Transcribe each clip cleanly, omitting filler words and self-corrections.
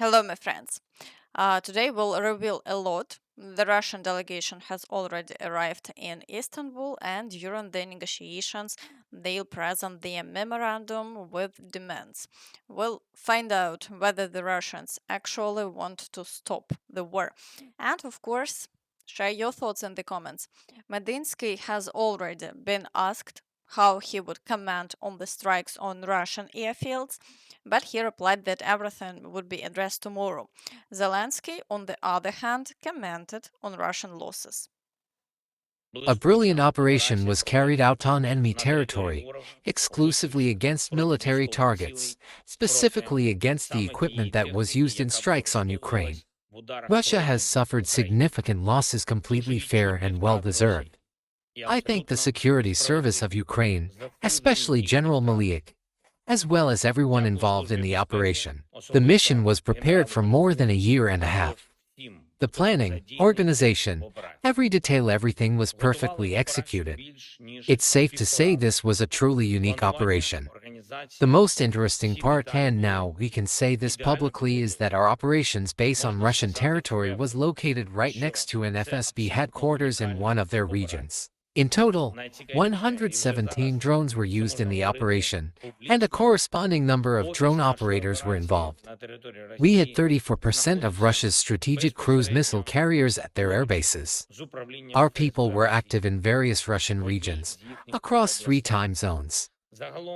Hello, my friends. Today we'll reveal a lot. The Russian delegation has already arrived in Istanbul, and during the negotiations, they'll present their memorandum with demands. We'll find out whether the Russians actually want to stop the war. And of course, share your thoughts in the comments. Medinsky has already been asked how he would comment on the strikes on Russian airfields, but he replied that everything would be addressed tomorrow. Zelensky, on the other hand, commented on Russian losses. A brilliant operation was carried out on enemy territory, exclusively against military targets, specifically against the equipment that was used in strikes on Ukraine. Russia has suffered significant losses, completely fair and well-deserved. I thank the security service of Ukraine, especially General Maliak, as well as everyone involved in the operation. The mission was prepared for more than a year and a half. The planning, organization, every detail, everything was perfectly executed. It's safe to say this was a truly unique operation. The most interesting part, and now we can say this publicly, is that our operations base on Russian territory was located right next to an FSB headquarters in one of their regions. In total, 117 drones were used in the operation, and a corresponding number of drone operators were involved. We had 34% of Russia's strategic cruise missile carriers at their air bases. Our people were active in various Russian regions, across 3 time zones.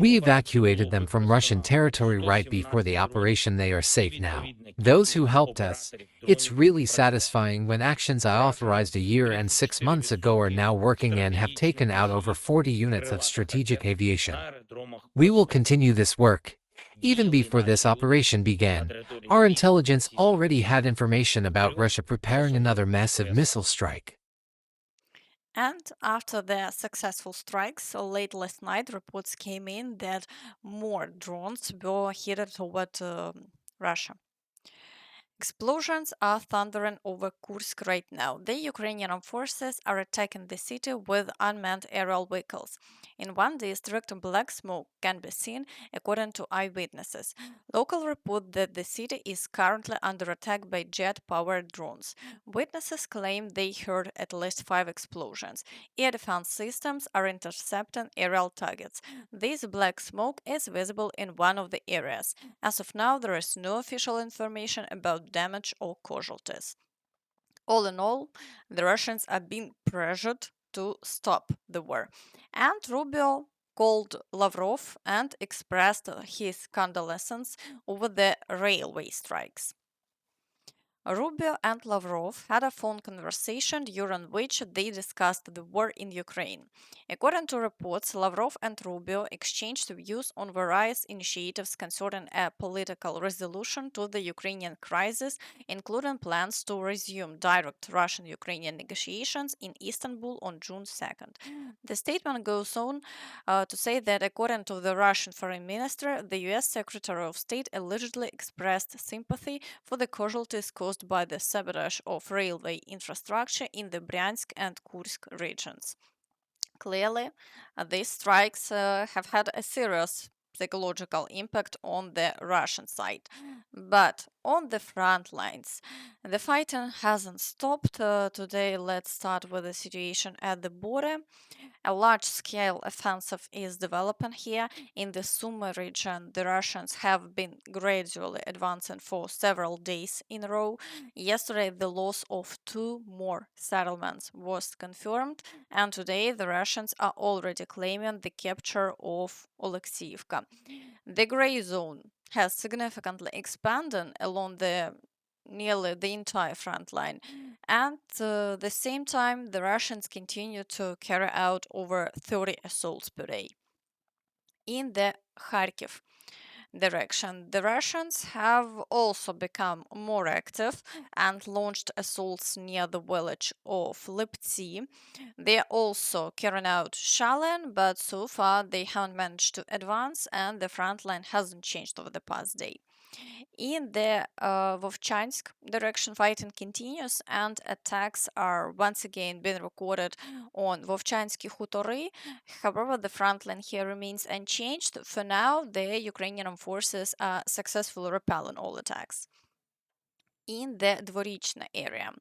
We evacuated them from Russian territory right before the operation. They are safe now. Those who helped us, it's really satisfying when actions I authorized a year and 6 months ago are now working and have taken out over 40 units of strategic aviation. We will continue this work. Even before this operation began, our intelligence already had information about Russia preparing another massive missile strike. And after the successful strikes, late last night, reports came in that more drones were headed toward Russia. Explosions are thundering over Kursk right now. The Ukrainian armed forces are attacking the city with unmanned aerial vehicles. In one district, black smoke can be seen, according to eyewitnesses. Local report that the city is currently under attack by jet-powered drones. Witnesses claim they heard at least 5 explosions. Air defense systems are intercepting aerial targets. This black smoke is visible in one of the areas. As of now, there is no official information about damage or casualties. All in all, the Russians are being pressured to stop the war. And Rubio called Lavrov and expressed his condolences over the railway strikes. Rubio and Lavrov had a phone conversation during which they discussed the war in Ukraine. According to reports, Lavrov and Rubio exchanged views on various initiatives concerning a political resolution to the Ukrainian crisis, including plans to resume direct Russian-Ukrainian negotiations in Istanbul on June 2nd. The statement goes on to say that according to the Russian Foreign Minister, the US Secretary of State allegedly expressed sympathy for the casualties caused by the sabotage of railway infrastructure in the Bryansk and Kursk regions. Clearly, these strikes have had a serious psychological impact on the Russian side. But on the front lines, the fighting hasn't stopped. Today, let's start with the situation at the border. A large-scale offensive is developing here in the Sumy region. The Russians have been gradually advancing for several days in a row. Yesterday, the loss of 2 more settlements was confirmed, and today the Russians are already claiming the capture of Oleksiivka. The gray zone has significantly expanded along nearly the entire front line. And at the same time, the Russians continue to carry out over 30 assaults per day. In the Kharkiv direction, the Russians have also become more active and launched assaults near the village of Liptsi. They are also carrying out shelling, but so far they haven't managed to advance, and the front line hasn't changed over the past day. In the Vovchansk direction, fighting continues, and attacks are once again being recorded on Vovchansky Hutory. However, the front line here remains unchanged. For now, the Ukrainian armed forces are successfully repelling all attacks. in the Dvorichna area.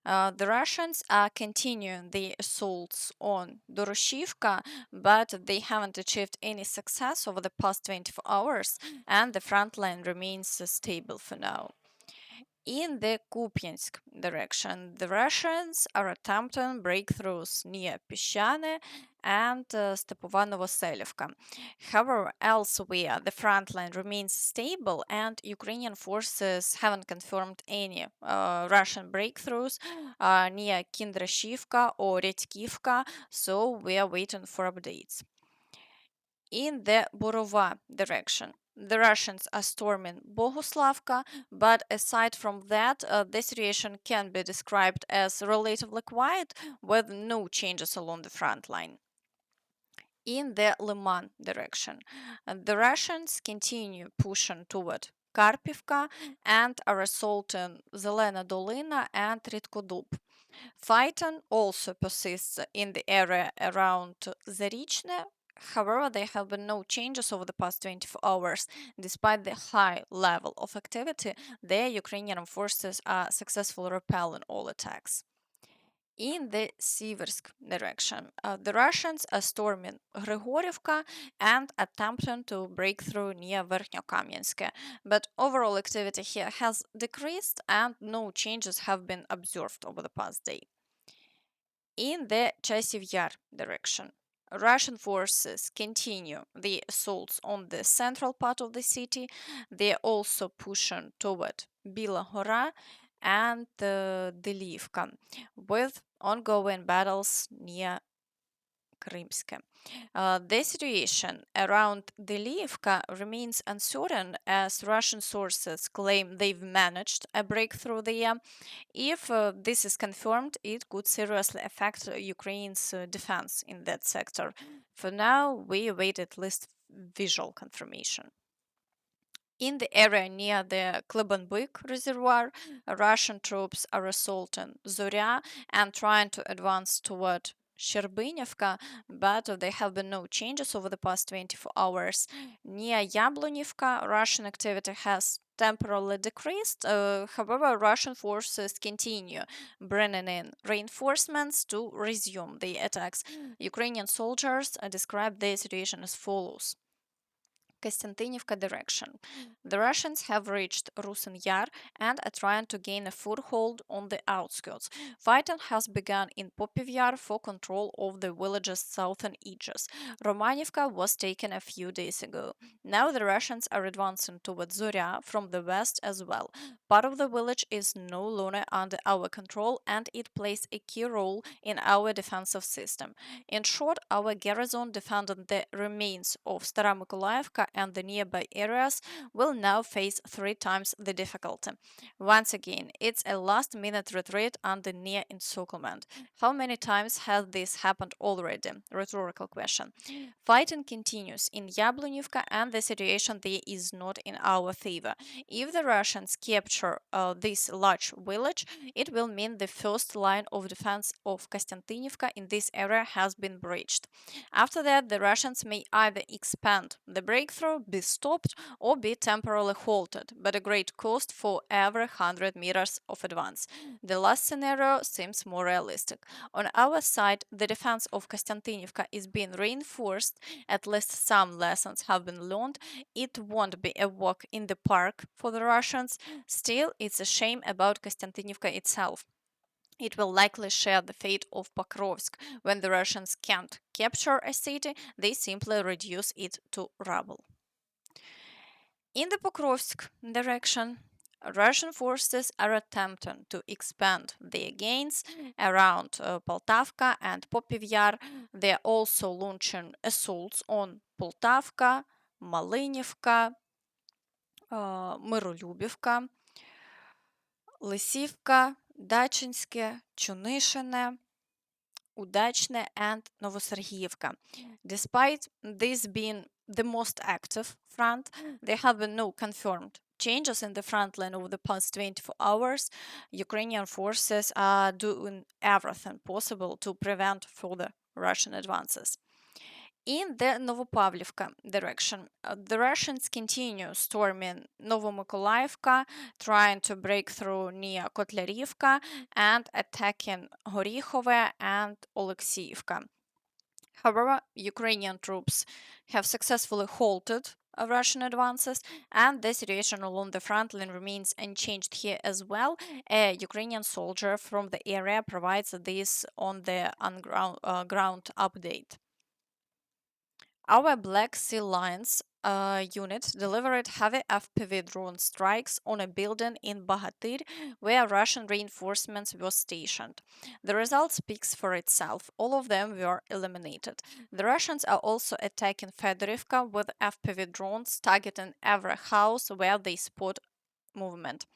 The Russians are continuing the assaults on Doroshivka, but they haven't achieved any success over the past 24 hours, and the front line remains stable for now. In the Kupiansk direction, the Russians are attempting breakthroughs near Peshane and Stepova-Novoselivka. However, elsewhere, the front line remains stable, and Ukrainian forces haven't confirmed any Russian breakthroughs near Kindrashivka or Redkivka, so we are waiting for updates. In the Borova direction, the Russians are storming Boguslavka, but aside from that, the situation can be described as relatively quiet with no changes along the front line. In the Liman direction, the Russians continue pushing toward Karpivka and are assaulting Zelena Dolina and Ritkodub. Fighting also persists in the area around Zarichne. However, there have been no changes over the past 24 hours. Despite the high level of activity, the Ukrainian forces are successfully repelling all attacks. In the Siversk direction, the Russians are storming Grigorivka and attempting to break through near Verkhnyokamyansk, but overall activity here has decreased and no changes have been observed over the past day. In the Chasiv Yar direction, Russian forces continue the assaults on the central part of the city. They are also pushing toward Bila Hora and Delivka, with ongoing battles near Krymsk. The situation around Delivka remains uncertain as Russian sources claim they've managed a breakthrough there. If this is confirmed, it could seriously affect Ukraine's defense in that sector. For now, we await at least visual confirmation. In the area near the Klebenbyk reservoir, Russian troops are assaulting Zorya and trying to advance toward Sherbinivka, but there have been no changes over the past 24 hours. Near Yablonivka, Russian activity has temporarily decreased. However, Russian forces continue bringing in reinforcements to resume the attacks. Ukrainian soldiers describe the situation as follows. Konstantinivka direction. The Russians have reached Rusin Yar and are trying to gain a foothold on the outskirts. Fighting has begun in Popov Yar for control of the village's southern edges. Romanivka was taken a few days ago. Now the Russians are advancing toward Zorya from the west as well. Part of the village is no longer under our control and it plays a key role in our defensive system. In short, our garrison defending the remains of Stara Mykolaievka and the nearby areas will now face 3 times the difficulty. Once again, it's a last-minute retreat under near encirclement. How many times has this happened already? Rhetorical question. Fighting continues in Yablonivka and the situation there is not in our favor. If the Russians capture this large village, it will mean the first line of defense of Konstantinivka in this area has been breached. After that, the Russians may either expand the breakthrough, be stopped, or be temporarily halted, but a great cost for every 100 meters of advance. The last scenario seems more realistic. On our side, the defense of Konstantinivka is being reinforced. At least some lessons have been learned. It won't be a walk in the park for the Russians. Still, it's a shame about Konstantinivka itself. It will likely share the fate of Pokrovsk. When the Russians can't capture a city, they simply reduce it to rubble. In the Pokrovsk direction, Russian forces are attempting to expand their gains around Poltavka and Popov Yar. They are also launching assaults on Poltavka, Malinivka, Миролюбівка, Лисівка, Дачинське, Чунишине, Удачне, and Novosargiyevka. Despite this being the most active front, there have been no confirmed changes in the front line over the past 24 hours. Ukrainian forces are doing everything possible to prevent further Russian advances. In the Novopavlivka direction, the Russians continue storming Novomykolaiivka, trying to break through near Kotlyarivka and attacking Horikhove and Oleksiivka. However, Ukrainian troops have successfully halted Russian advances, and the situation along the front line remains unchanged here as well. A Ukrainian soldier from the area provides this on the ground update. Our Black Sea Lines unit delivered heavy FPV drone strikes on a building in Bahatir where Russian reinforcements were stationed. The result speaks for itself. All of them were eliminated. The Russians are also attacking Fedorivka with FPV drones, targeting every house where they spot movement.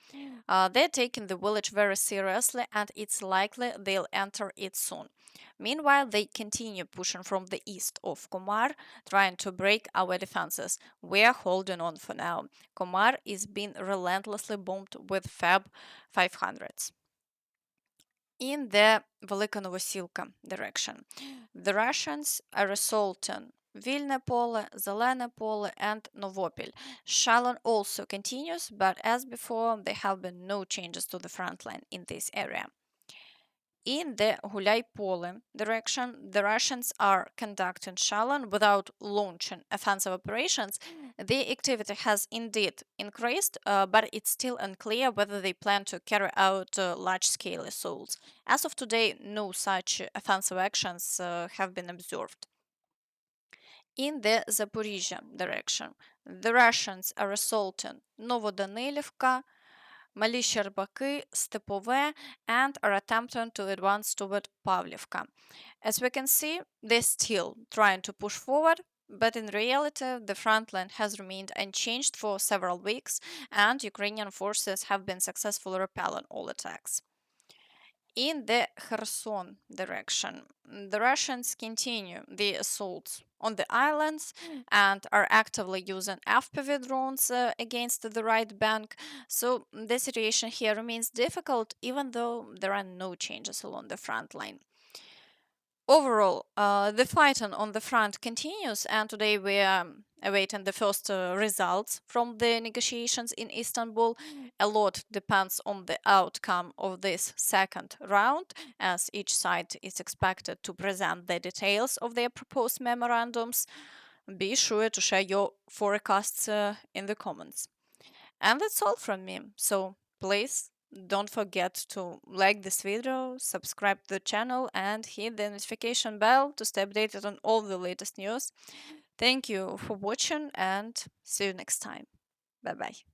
They're taking the village very seriously, and it's likely they'll enter it soon. Meanwhile, they continue pushing from the east of Komar, trying to break our defenses. We're holding on for now. Komar is being relentlessly bombed with Fab 500s. In the Velika Novosilka direction, the Russians are assaulting Vilne Pole, Zelene Pole, and Novopil. Shalon also continues, but as before, there have been no changes to the front line in this area. In the Gulay-Pole direction, the Russians are conducting Shalon without launching offensive operations. The activity has indeed increased, but it's still unclear whether they plan to carry out large-scale assaults. As of today, no such offensive actions have been observed. In the Zaporizhia direction, the Russians are assaulting Novodanilivka, Mali Sherbaki, Stepove, and are attempting to advance toward Pavlivka. As we can see, they're still trying to push forward, but in reality, the front line has remained unchanged for several weeks, and Ukrainian forces have been successfully repelling all attacks. In the Kherson direction, the Russians continue the assaults on the islands and are actively using FPV drones against the right bank. So the situation here remains difficult, even though there are no changes along the front line. Overall, the fighting on the front continues, and today we are awaiting the first results from the negotiations in Istanbul. A lot depends on the outcome of this second round, as each side is expected to present the details of their proposed memorandums. Be sure to share your forecasts in the comments. And that's all from me. So please don't forget to like this video, subscribe to the channel, and hit the notification bell to stay updated on all the latest news. Thank you for watching and see you next time. Bye bye.